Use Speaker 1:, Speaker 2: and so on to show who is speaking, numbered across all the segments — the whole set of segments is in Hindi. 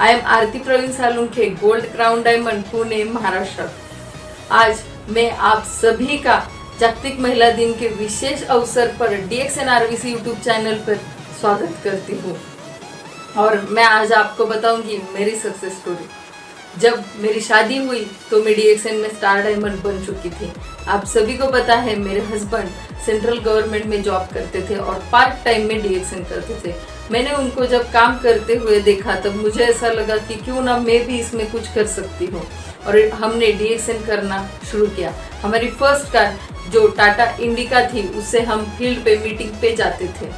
Speaker 1: I am Aarti Praveen Salunkhe, gold crown diamond, Pune, Maharashtra. आज मैं आप सभी का जागतिक महिला दिन के विशेष अवसर पर DXNRVC यूट्यूब चैनल पर स्वागत करती हूँ और मैं आज आपको बताऊंगी मेरी सक्सेस स्टोरी। जब मेरी शादी हुई तो मैं DXN में स्टार डायमंड बन चुकी थी। आप सभी को पता है मेरे हस्बैंड सेंट्रल गवर्नमेंट में जॉब करते थे और पार्ट टाइम में DXN करते थे। मैंने उनको जब काम करते हुए देखा तब मुझे ऐसा लगा कि क्यों ना मैं भी इसमें कुछ कर सकती हूँ और हमने DXN करना शुरू किया। हमारी फर्स्ट कार जो टाटा इंडिका थी उससे हम फील्ड पे मीटिंग पे जाते थे।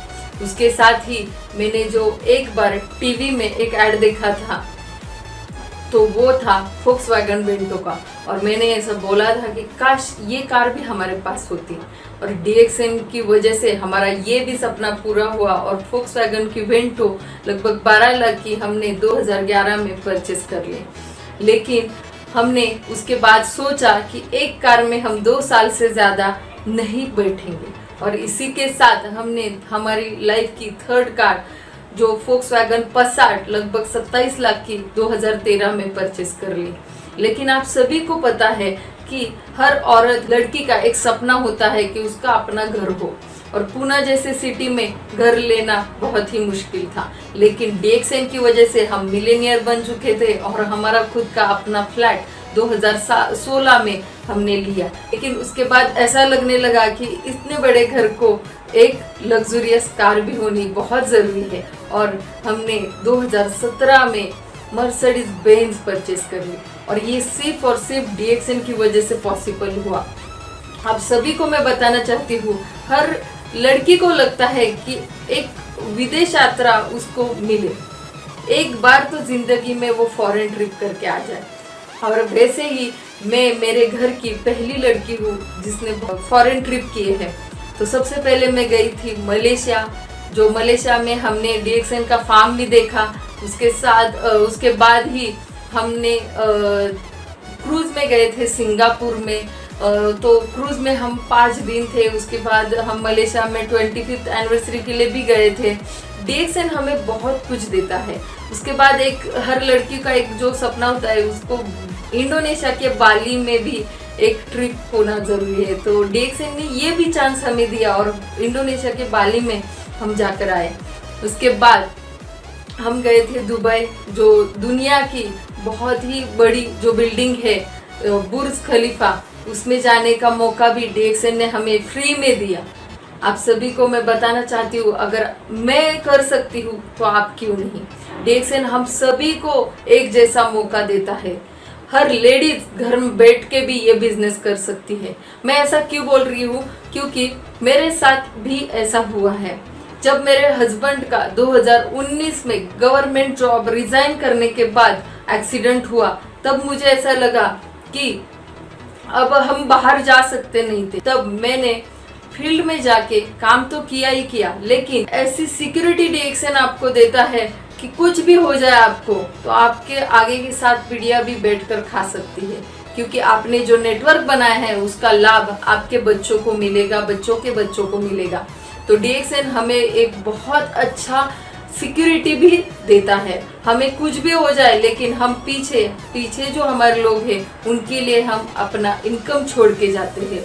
Speaker 1: उसके साथ ही मैंने जो एक बार टीवी में एक ऐड देखा था तो वो था फोक्सवैगन वेंटो का और मैंने ऐसा बोला था कि काश ये कार भी हमारे पास होती और DXN की वजह से हमारा ये भी सपना पूरा हुआ और फोक्सवैगन की वेंटो लगभग 12 लाख की हमने 2011 में परचेस कर ली। लेकिन हमने उसके बाद सोचा कि एक कार में हम 2 साल से ज़्यादा नहीं बैठेंगे और इसी के साथ हमने हमारी लाइफ की थर्ड कार जो फोक्सवैगन पसाट लगभग 27 लाख की 2013 में परचेस कर ली। लेकिन आप सभी को पता है कि हर औरत लड़की का एक सपना होता है कि उसका अपना घर हो और पुणे जैसे सिटी में घर लेना बहुत ही मुश्किल था। लेकिन DXN की वजह से हम मिलेनियर बन चुके थे और हमारा खुद का अपना फ्लैट 2016 में हमने लिया। लेकिन उसके बाद ऐसा लगने लगा कि इतने बड़े घर को एक लग्जरियस कार भी होनी बहुत ज़रूरी है और हमने 2017 में मर्सिडीज बेंज परचेस कर ली और ये सिर्फ और सिर्फ DXN की वजह से पॉसिबल हुआ। आप सभी को मैं बताना चाहती हूँ, हर लड़की को लगता है कि एक विदेश यात्रा उसको मिले, एक बार तो जिंदगी में वो फॉरेन ट्रिप करके आ जाए। और वैसे ही मैं मेरे घर की पहली लड़की हूँ जिसने फॉरेन ट्रिप किए हैं। तो सबसे पहले मैं गई थी मलेशिया, जो मलेशिया में हमने DXN का फार्म भी देखा। उसके बाद ही हमने क्रूज में गए थे सिंगापुर में। तो क्रूज में हम 5 दिन थे। उसके बाद हम मलेशिया में 25th एनिवर्सरी के लिए भी गए थे। DXN हमें बहुत कुछ देता है। उसके बाद एक हर लड़की का एक जो सपना होता है उसको इंडोनेशिया के बाली में भी एक ट्रिप होना जरूरी है। तो DXN ने ये भी चांस हमें दिया और इंडोनेशिया के बाली में हम जाकर आए। उसके बाद हम गए थे दुबई, जो दुनिया की बहुत ही बड़ी जो बिल्डिंग है बुर्ज खलीफा, उसमें जाने का मौका भी DXN ने हमें फ्री में दिया। आप सभी को मैं बताना चाहती हूँ, अगर मैं कर सकती हूँ तो आप क्यों नहीं। DXN हम सभी को एक जैसा मौका देता है। हर लेडीज घर में बैठ के भी ये बिजनेस कर सकती है। मैं ऐसा क्यों बोल रही हूँ, क्योंकि मेरे साथ भी ऐसा हुआ है। जब मेरे हस्बैंड का 2019 में गवर्नमेंट जॉब रिजाइन करने के बाद एक्सीडेंट हुआ, तब मुझे ऐसा लगा कि अब हम बाहर जा सकते नहीं थे। तब मैंने फील्ड में जाके काम तो किया ही किया, लेकिन ऐसी सिक्योरिटी DXN आपको देता है कि कुछ भी हो जाए आपको तो आपके आगे की 7 पीढ़ियां भी बैठकर खा सकती है, क्योंकि आपने जो नेटवर्क बनाया है उसका लाभ आपके बच्चों को मिलेगा, बच्चों के बच्चों को मिलेगा। तो DXN हमें एक बहुत अच्छा सिक्योरिटी भी देता है। हमें कुछ भी हो जाए लेकिन हम पीछे जो हमारे लोग हैं उनके लिए हम अपना इनकम छोड़ के जाते हैं।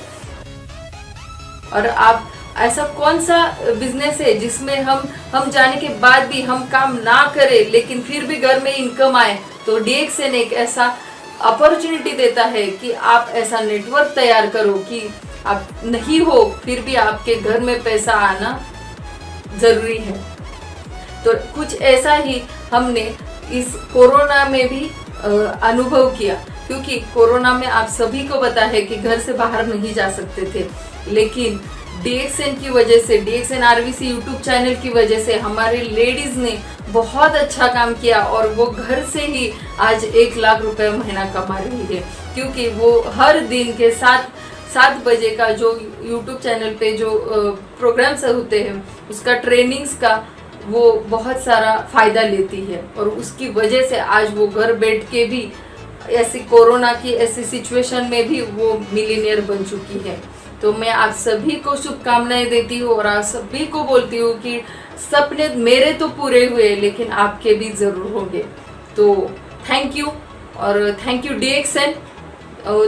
Speaker 1: और आप ऐसा कौन सा बिजनेस है जिसमें हम जाने के बाद भी हम काम ना करें लेकिन फिर भी घर में इनकम आए। तो DXN एक ऐसा अपॉर्चुनिटी देता है कि आप ऐसा नेटवर्क तैयार करो कि आप नहीं हो फिर भी आपके घर में पैसा आना जरूरी है। तो कुछ ऐसा ही हमने इस कोरोना में भी अनुभव किया, क्योंकि कोरोना में आप सभी को पता है कि घर से बाहर नहीं जा सकते थे। लेकिन DXN की वजह से, DXNRVC यूट्यूब चैनल की वजह से हमारे लेडीज ने बहुत अच्छा काम किया और वो घर से ही आज 1 लाख रुपए महीना कमा रही है, क्योंकि वो हर दिन के 7 बजे का जो यूट्यूब चैनल पे जो प्रोग्राम्स होते हैं उसका ट्रेनिंग्स का वो बहुत सारा फायदा लेती है और उसकी वजह से आज वो घर बैठ के भी ऐसी कोरोना की ऐसी सिचुएशन में भी वो मिलीनियर बन चुकी है। तो मैं आप सभी को शुभकामनाएं देती हूँ और आप सभी को बोलती हूँ कि सपने मेरे तो पूरे हुए लेकिन आपके भी जरूर होंगे। तो थैंक यू, और thank you DXN,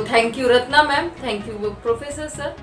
Speaker 1: thank you Ratna ma'am, thank you professor sir.